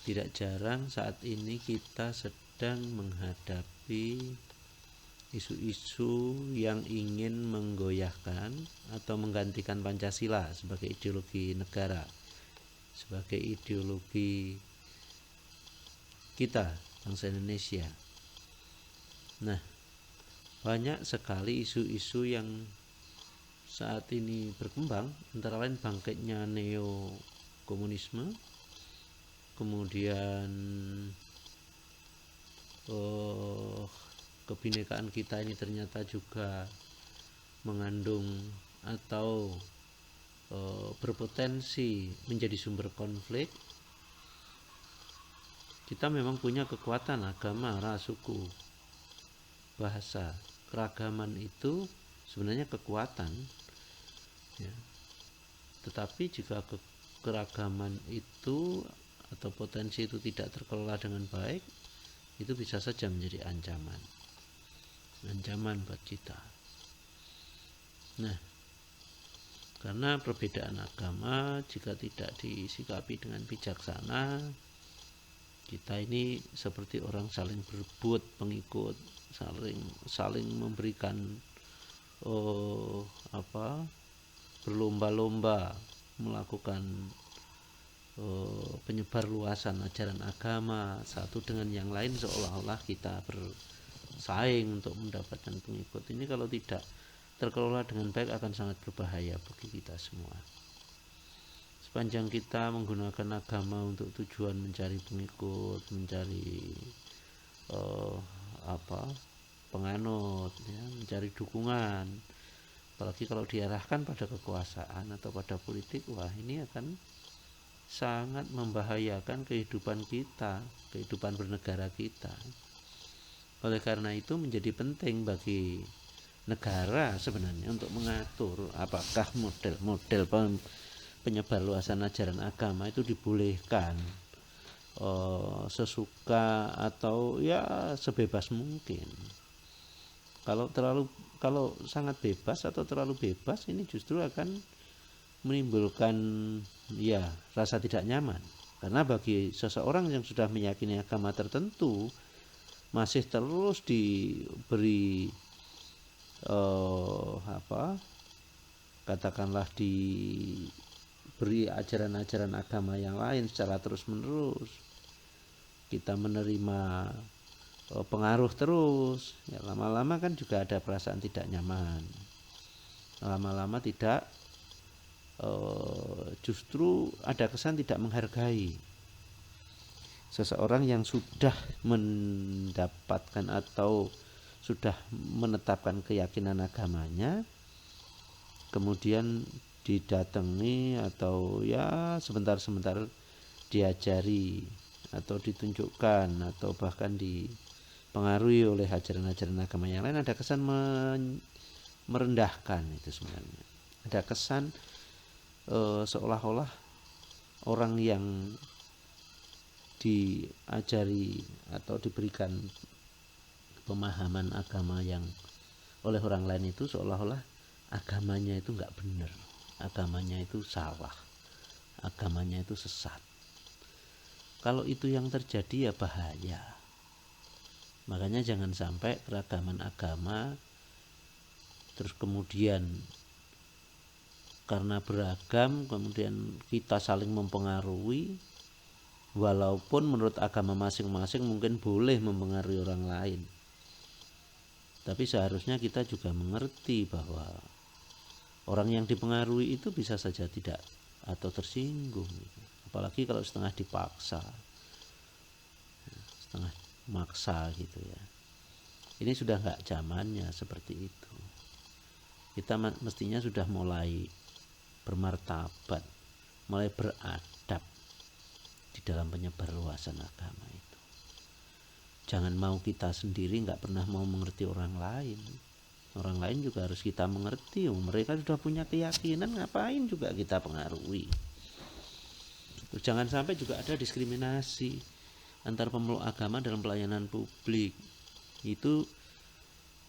tidak jarang saat ini kita sedang menghadapi isu-isu yang ingin menggoyahkan atau menggantikan Pancasila sebagai ideologi negara, sebagai ideologi kita bangsa Indonesia. Nah, banyak sekali isu-isu yang saat ini berkembang, antara lain bangkitnya neo-komunisme, kemudian kebinekaan kita ini ternyata juga mengandung atau berpotensi menjadi sumber konflik. Kita memang punya kekuatan agama, ras, suku, bahasa, keragaman itu sebenarnya kekuatan, ya. Tetapi jika keragaman itu atau potensi itu tidak terkelola dengan baik, itu bisa saja menjadi ancaman buat kita. Nah, karena perbedaan agama jika tidak disikapi dengan bijaksana, kita ini seperti orang saling berebut pengikut, saling memberikan berlomba-lomba melakukan penyebar luasan ajaran agama satu dengan yang lain, seolah-olah kita bersaing untuk mendapatkan pengikut. Ini kalau tidak terkelola dengan baik akan sangat berbahaya bagi kita semua. Sepanjang kita menggunakan agama untuk tujuan mencari pengikut, mencari penganut, ya, mencari dukungan, apalagi kalau diarahkan pada kekuasaan atau pada politik, wah ini akan sangat membahayakan kehidupan kita, kehidupan bernegara kita. Oleh karena itu menjadi penting bagi negara sebenarnya untuk mengatur apakah model-model penyebar luasan ajaran agama itu dibolehkan sesuka atau ya sebebas mungkin. Kalau sangat bebas atau terlalu bebas, ini justru akan menimbulkan ya rasa tidak nyaman. Karena bagi seseorang yang sudah meyakini agama tertentu masih terus diberi katakanlah diberi ajaran-ajaran agama yang lain secara terus-menerus, kita menerima pengaruh terus, ya lama-lama kan juga ada perasaan tidak nyaman, lama-lama tidak justru ada kesan tidak menghargai seseorang yang sudah mendapatkan atau sudah menetapkan keyakinan agamanya, kemudian didatangi atau ya sebentar-sebentar diajari atau ditunjukkan atau bahkan dipengaruhi oleh ajaran-ajaran agama yang lain, ada kesan merendahkan. Itu sebenarnya ada kesan seolah-olah orang yang diajari atau diberikan pemahaman agama yang oleh orang lain itu seolah-olah agamanya itu enggak benar, agamanya itu salah, agamanya itu sesat. Kalau itu yang terjadi ya bahaya. Makanya jangan sampai keragaman agama terus kemudian karena beragam kemudian kita saling mempengaruhi, walaupun menurut agama masing-masing mungkin boleh mempengaruhi orang lain, tapi seharusnya kita juga mengerti bahwa orang yang dipengaruhi itu bisa saja tidak atau tersinggung, apalagi kalau setengah dipaksa, setengah maksa gitu ya. Ini sudah nggak zamannya seperti itu. Kita mestinya sudah mulai bermartabat, mulai beradab di dalam penyebar luasan agama itu. Jangan mau kita sendiri nggak pernah mau mengerti orang lain. Orang lain juga harus kita mengerti. Mereka sudah punya keyakinan, ngapain juga kita pengaruhi. Terus jangan sampai juga ada diskriminasi antar pemeluk agama dalam pelayanan publik. Itu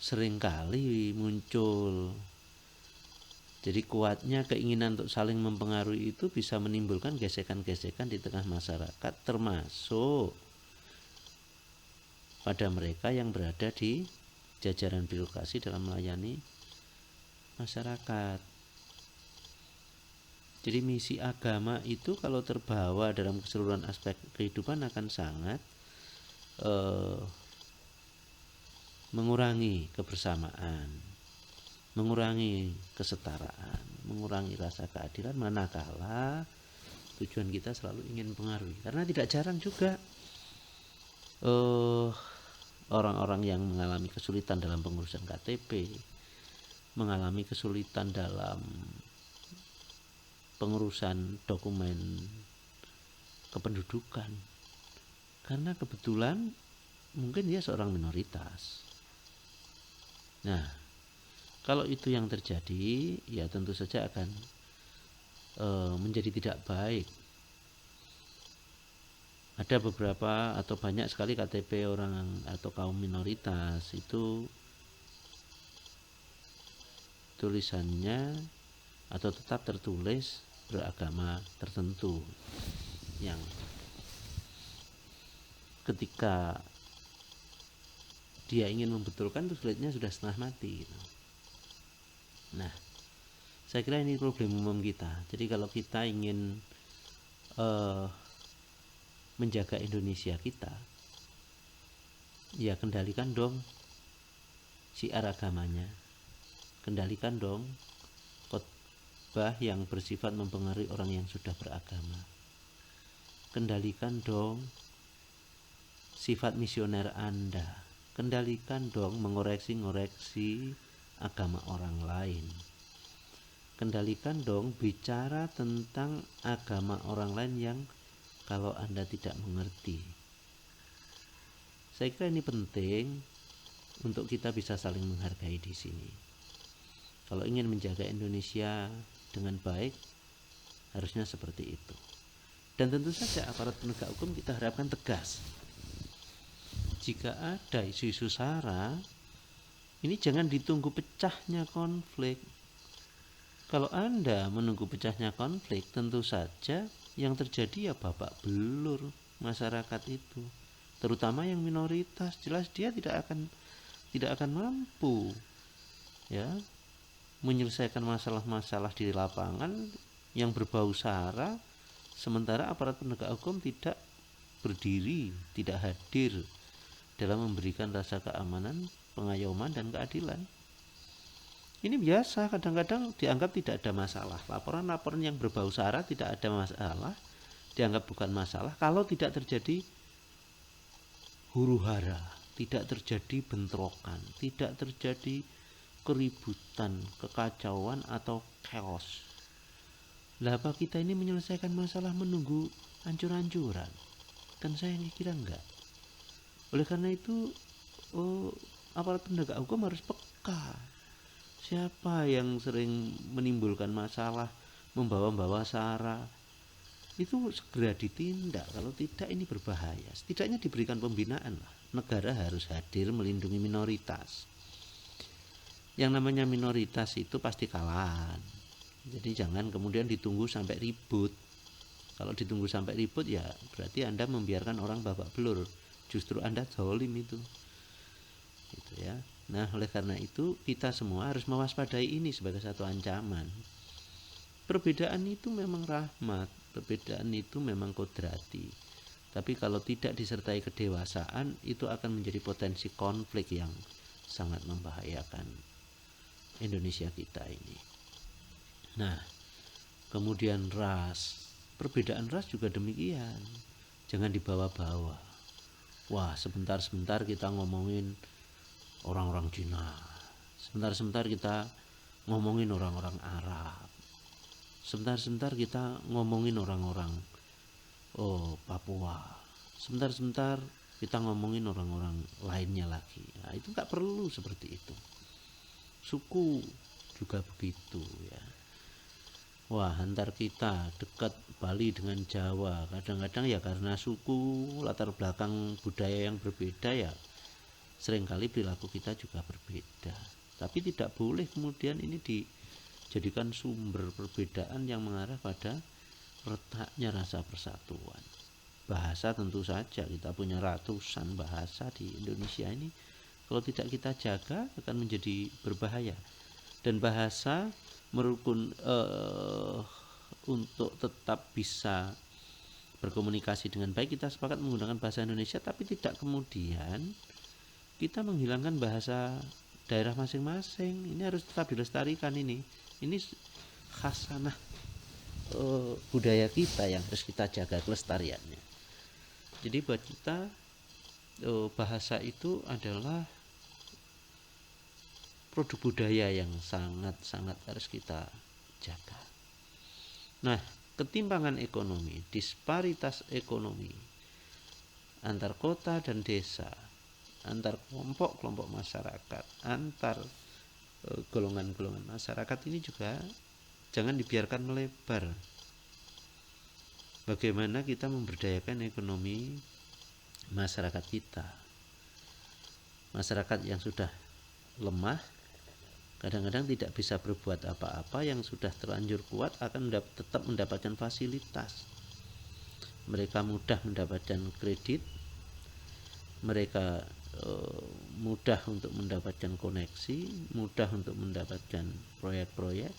seringkali muncul Jadi kuatnya keinginan untuk saling mempengaruhi itu bisa menimbulkan gesekan-gesekan di tengah masyarakat, termasuk pada mereka yang berada di jajaran birokrasi dalam melayani masyarakat. Jadi misi agama itu kalau terbawa dalam keseluruhan aspek kehidupan akan sangat mengurangi kebersamaan, mengurangi kesetaraan, mengurangi rasa keadilan, manakala tujuan kita selalu ingin mempengaruhi. Karena tidak jarang juga orang-orang yang mengalami kesulitan dalam pengurusan KTP, mengalami kesulitan dalam pengurusan dokumen kependudukan, karena kebetulan mungkin dia seorang minoritas. Nah, kalau itu yang terjadi, ya tentu saja akan menjadi tidak baik. Ada beberapa atau banyak sekali KTP orang atau kaum minoritas itu tulisannya atau tetap tertulis beragama tertentu, yang ketika dia ingin membetulkan itu sulitnya sudah setengah mati gitu. Nah, saya kira ini problem umum kita. Jadi kalau kita ingin menjaga Indonesia kita, ya kendalikan dong syiar agamanya, kendalikan dong khotbah yang bersifat mempengaruhi orang yang sudah beragama, kendalikan dong sifat misioner Anda, kendalikan dong mengoreksi-ngoreksi agama orang lain, kendalikan dong bicara tentang agama orang lain yang kalau Anda tidak mengerti. Saya kira ini penting untuk kita bisa saling menghargai di sini. Kalau ingin menjaga Indonesia dengan baik, harusnya seperti itu. Dan tentu saja aparat penegak hukum kita harapkan tegas. Jika ada isu-isu SARA, ini jangan ditunggu pecahnya konflik. Kalau Anda menunggu pecahnya konflik, tentu saja yang terjadi ya babak belur masyarakat itu, terutama yang minoritas. Jelas dia tidak akan mampu ya menyelesaikan masalah-masalah di lapangan yang berbau SARA, sementara aparat penegak hukum tidak berdiri, tidak hadir dalam memberikan rasa keamanan, pengayoman, dan keadilan. Ini biasa, kadang-kadang dianggap tidak ada masalah. Laporan-laporan yang berbau SARA tidak ada masalah, dianggap bukan masalah kalau tidak terjadi huru-hara, tidak terjadi bentrokan, tidak terjadi keributan, kekacauan, atau chaos. Lah apa kita ini menyelesaikan masalah menunggu hancur-hancuran? Kan saya kira enggak. Oleh karena itu aparat penegak hukum harus peka. Siapa yang sering menimbulkan masalah, membawa-bawa SARA, itu segera ditindak. Kalau tidak ini berbahaya. Setidaknya diberikan pembinaan lah. Negara harus hadir melindungi minoritas. Yang namanya minoritas itu pasti kalah. Jadi jangan kemudian ditunggu sampai ribut. Kalau ditunggu sampai ribut ya berarti Anda membiarkan orang babak belur. Justru Anda zalim itu. Gitu ya. Nah, oleh karena itu kita semua harus mewaspadai ini sebagai satu ancaman. Perbedaan itu memang rahmat, perbedaan itu memang kodrati. Tapi kalau tidak disertai kedewasaan, itu akan menjadi potensi konflik yang sangat membahayakan Indonesia kita ini. Nah, kemudian ras, perbedaan ras juga demikian. Jangan dibawa-bawa. Wah, sebentar-sebentar kita ngomongin orang-orang Cina, sebentar-sebentar kita ngomongin orang-orang Arab, sebentar-sebentar kita ngomongin orang-orang Papua, sebentar-sebentar kita ngomongin orang-orang lainnya lagi. Nah, itu nggak perlu seperti itu. Suku juga begitu ya. Wah, antar kita dekat Bali dengan Jawa, kadang-kadang ya karena suku, latar belakang budaya yang berbeda ya seringkali perilaku kita juga berbeda. Tapi tidak boleh kemudian ini jadikan sumber perbedaan yang mengarah pada retaknya rasa persatuan. Bahasa tentu saja, kita punya ratusan bahasa di Indonesia ini, kalau tidak kita jaga akan menjadi berbahaya. Dan bahasa untuk tetap bisa berkomunikasi dengan baik, kita sepakat menggunakan bahasa Indonesia, tapi tidak kemudian kita menghilangkan bahasa daerah masing-masing. Ini harus tetap dilestarikan. Ini khasanah budaya kita yang harus kita jaga kelestariannya. Jadi buat kita bahasa itu adalah produk budaya yang sangat-sangat harus kita jaga. Nah, ketimpangan ekonomi, disparitas ekonomi antar kota dan desa, antar kelompok-kelompok masyarakat, antar golongan-golongan masyarakat ini juga jangan dibiarkan melebar. Bagaimana kita memberdayakan ekonomi masyarakat kita. Masyarakat yang sudah lemah kadang-kadang tidak bisa berbuat apa-apa, yang sudah terlanjur kuat akan tetap mendapatkan fasilitas. Mereka mudah mendapatkan kredit, mereka mudah untuk mendapatkan koneksi, mudah untuk mendapatkan proyek-proyek.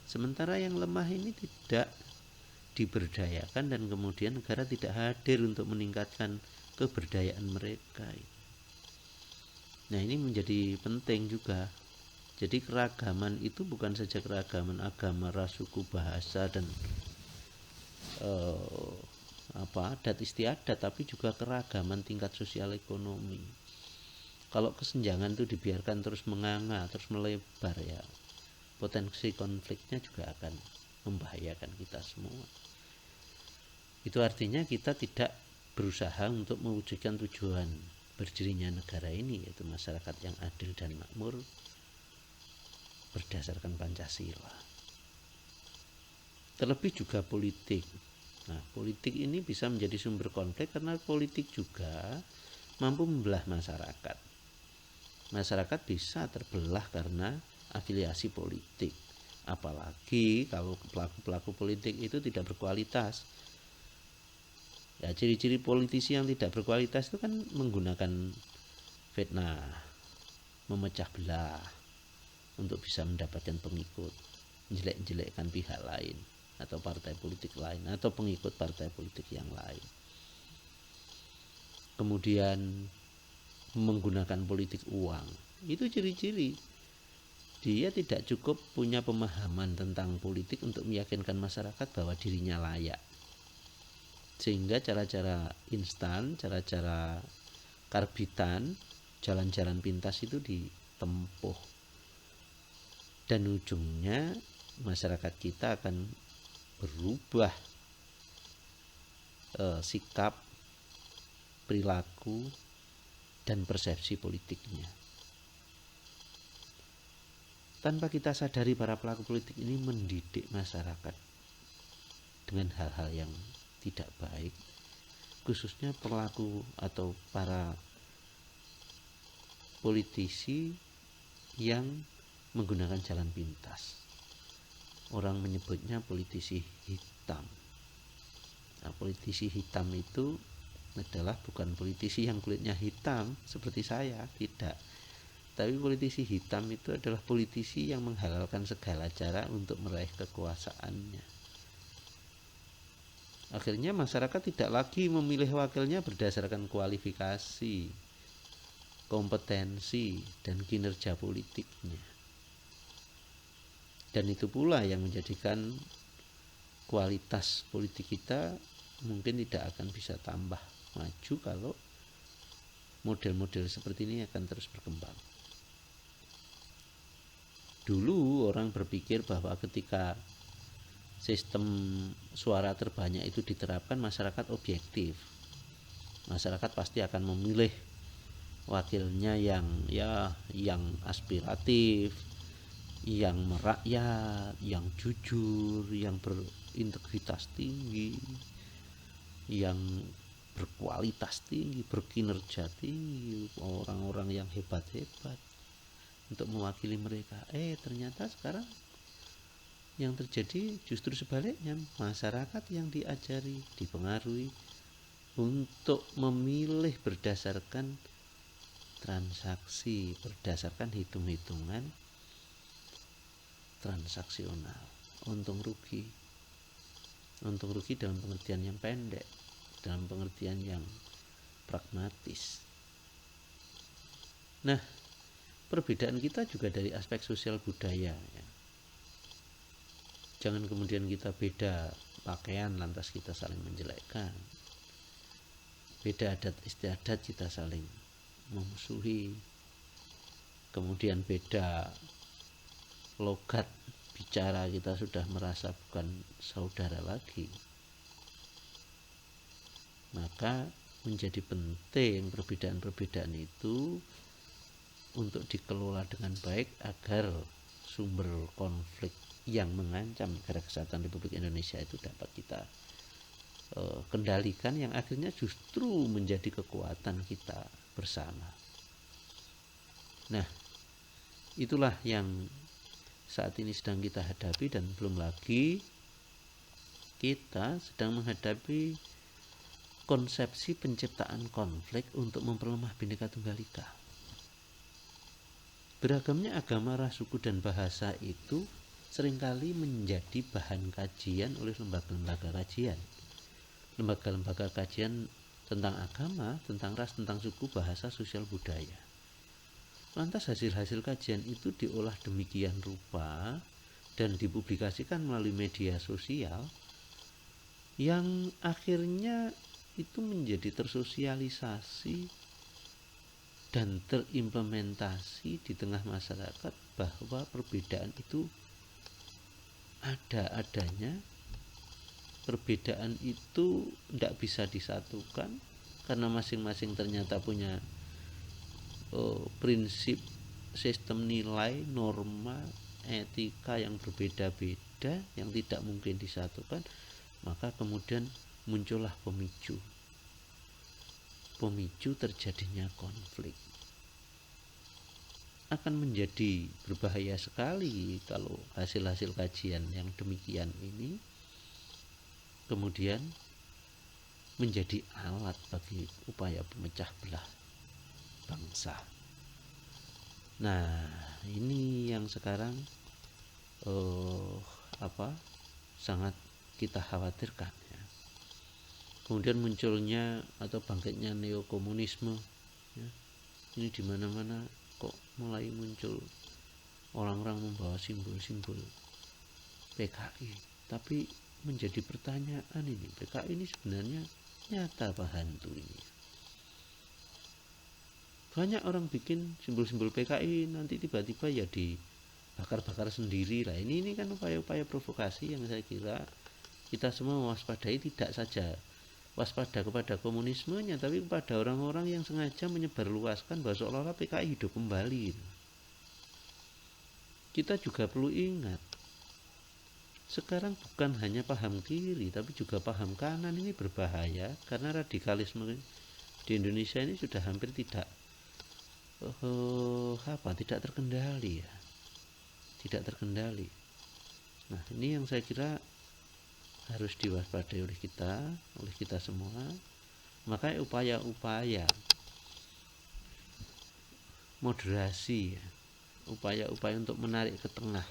Sementara yang lemah ini tidak diberdayakan dan kemudian negara tidak hadir untuk meningkatkan keberdayaan mereka. Nah, ini menjadi penting juga. Jadi keragaman itu bukan saja keragaman agama, ras, suku, bahasa dan adat istiadat, tapi juga keragaman tingkat sosial ekonomi. Kalau kesenjangan itu dibiarkan terus menganga, terus melebar, ya potensi konfliknya juga akan membahayakan kita semua. Itu artinya kita tidak berusaha untuk mewujudkan tujuan berdirinya negara ini, yaitu masyarakat yang adil dan makmur berdasarkan Pancasila. Terlebih juga politik. Nah, politik ini bisa menjadi sumber konflik karena politik juga mampu membelah masyarakat. Masyarakat bisa terbelah karena afiliasi politik. Apalagi kalau pelaku-pelaku politik itu tidak berkualitas. Ya, ciri-ciri politisi yang tidak berkualitas itu kan menggunakan fitnah, memecah belah untuk bisa mendapatkan pengikut, jelek-jelekkan pihak lain atau partai politik lain atau pengikut partai politik yang lain. Kemudian menggunakan politik uang. Itu ciri-ciri dia tidak cukup punya pemahaman tentang politik untuk meyakinkan masyarakat bahwa dirinya layak. Sehingga cara-cara instan, cara-cara karbitan, jalan-jalan pintas itu ditempuh. Dan ujungnya masyarakat kita akan berubah sikap, perilaku, dan persepsi politiknya. Tanpa kita sadari, para pelaku politik ini mendidik masyarakat dengan hal-hal yang tidak baik, khususnya pelaku atau para politisi yang menggunakan jalan pintas. Orang menyebutnya politisi hitam. Nah, politisi hitam itu adalah bukan politisi yang kulitnya hitam seperti saya, tidak. Tapi politisi hitam itu adalah politisi yang menghalalkan segala cara untuk meraih kekuasaannya. Akhirnya masyarakat tidak lagi memilih wakilnya berdasarkan kualifikasi, kompetensi, dan kinerja politiknya. Dan itu pula yang menjadikan kualitas politik kita mungkin tidak akan bisa tambah maju kalau model-model seperti ini akan terus berkembang. Dulu orang berpikir bahwa ketika sistem suara terbanyak itu diterapkan, masyarakat objektif. Masyarakat pasti akan memilih wakilnya yang aspiratif, yang merakyat, yang jujur, yang berintegritas tinggi, yang berkualitas tinggi, berkinerja tinggi, orang-orang yang hebat-hebat untuk mewakili mereka. Ternyata sekarang Yang terjadi justru sebaliknya, masyarakat yang diajari, dipengaruhi untuk memilih berdasarkan transaksi, berdasarkan hitung-hitungan transaksional, untung rugi dalam pengertian yang pendek, dalam pengertian yang pragmatis. Nah, perbedaan kita juga dari aspek sosial budaya ya. Jangan kemudian kita beda pakaian lantas kita saling menjelekkan, beda adat istiadat kita saling memusuhi, kemudian beda logat bicara kita sudah merasa bukan saudara lagi. Maka menjadi penting perbedaan-perbedaan itu untuk dikelola dengan baik agar sumber konflik yang mengancam negara kesatuan Republik Indonesia itu dapat kita kendalikan, yang akhirnya justru menjadi kekuatan kita bersama. Nah, itulah yang saat ini sedang kita hadapi, dan belum lagi kita sedang menghadapi konsepsi penciptaan konflik untuk memperlemah Bhinneka Tunggal Ika. Beragamnya agama, ras, suku, dan bahasa itu seringkali menjadi bahan kajian oleh lembaga-lembaga kajian. Lembaga-lembaga kajian tentang agama, tentang ras, tentang suku, bahasa, sosial, budaya. Lantas hasil-hasil kajian itu diolah demikian rupa dan dipublikasikan melalui media sosial yang akhirnya itu menjadi tersosialisasi dan terimplementasi di tengah masyarakat bahwa perbedaan itu adanya. Perbedaan itu tidak bisa disatukan karena masing-masing ternyata punya prinsip, sistem nilai, norma, etika yang berbeda-beda yang tidak mungkin disatukan. Maka kemudian muncullah pemicu terjadinya konflik. Akan menjadi berbahaya sekali kalau hasil-hasil kajian yang demikian ini kemudian menjadi alat bagi upaya pemecah belah bangsa. Nah, ini yang sekarang sangat kita khawatirkan ya. Kemudian munculnya atau bangkitnya neokomunisme ya. Ini di mana-mana kok mulai muncul orang-orang membawa simbol-simbol PKI, tapi menjadi pertanyaan, ini PKI ini sebenarnya nyata apa hantu ini? Banyak orang bikin simbol-simbol PKI nanti tiba-tiba ya dibakar-bakar sendiri lah. Ini kan upaya-upaya provokasi yang saya kira kita semua mewaspadai, tidak saja waspada kepada komunismenya, tapi kepada orang-orang yang sengaja menyebarluaskan bahwa seolah-olah PKI hidup kembali. Kita juga perlu ingat, sekarang bukan hanya paham kiri tapi juga paham kanan ini berbahaya, karena radikalisme di Indonesia ini sudah hampir tidak terkendali ya. Tidak terkendali. Nah, ini yang saya kira harus diwaspadai oleh kita semua. Makanya upaya-upaya moderasi ya, upaya-upaya untuk menarik ke tengah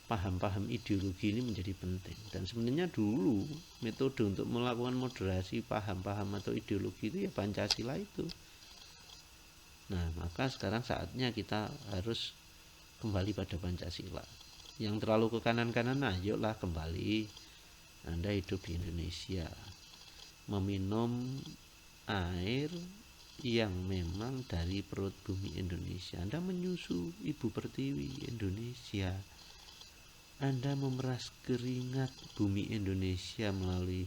paham-paham ideologi ini menjadi penting. Dan sebenarnya dulu metode untuk melakukan moderasi paham-paham atau ideologi itu ya Pancasila itu. Nah, maka sekarang saatnya kita harus kembali pada Pancasila. Yang terlalu ke kanan-kanan, nah yuklah kembali. Anda hidup di Indonesia, meminum air yang memang dari perut bumi Indonesia. Anda menyusu ibu pertiwi Indonesia. Anda memeras keringat bumi Indonesia melalui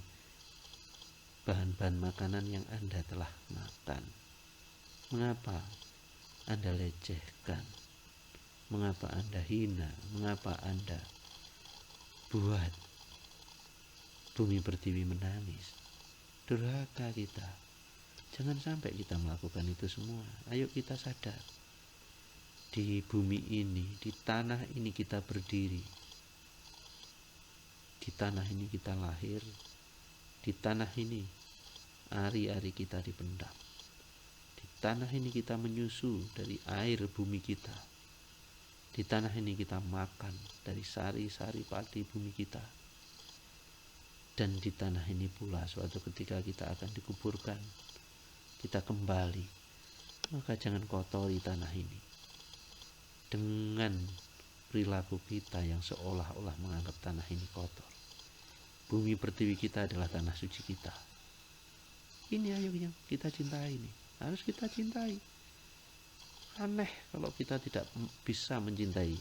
bahan-bahan makanan yang Anda telah makan. Mengapa Anda lecehkan? Mengapa Anda hina? Mengapa Anda buat bumi pertiwi menangis? Durhaka kita. Jangan sampai kita melakukan itu semua. Ayo kita sadar, di bumi ini, di tanah ini kita berdiri Di tanah ini kita lahir, di tanah ini ari-ari kita dipendam. Di tanah ini kita menyusu dari air bumi kita. Di tanah ini kita makan dari sari-sari padi bumi kita. Dan di tanah ini pula suatu ketika kita akan dikuburkan, kita kembali. Maka jangan kotori tanah ini dengan perilaku kita yang seolah-olah menganggap tanah ini kotor. Bumi pertiwi kita adalah tanah suci kita. Ini ayo yang kita cintai nih, harus kita cintai. Aneh kalau kita tidak bisa mencintai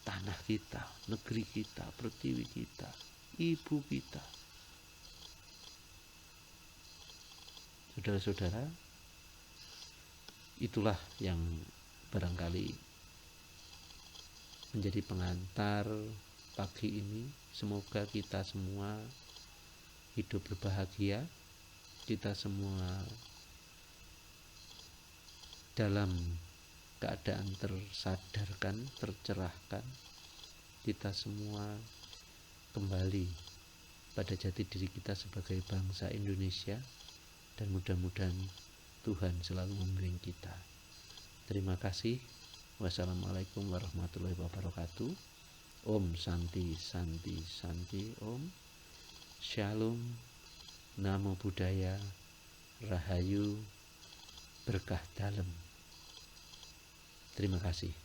tanah kita, negeri kita, pertiwi kita, ibu kita. Saudara-saudara, itulah yang barangkali menjadi pengantar pagi ini. Semoga kita semua hidup berbahagia, kita semua dalam keadaan tersadarkan, tercerahkan, kita semua kembali pada jati diri kita sebagai bangsa Indonesia, dan mudah-mudahan Tuhan selalu membimbing kita. Terima kasih. Wassalamualaikum warahmatullahi wabarakatuh. Om Santi Santi Santi Om. Shalom. Namo Buddhaya. Rahayu. Berkah dalam. Terima kasih.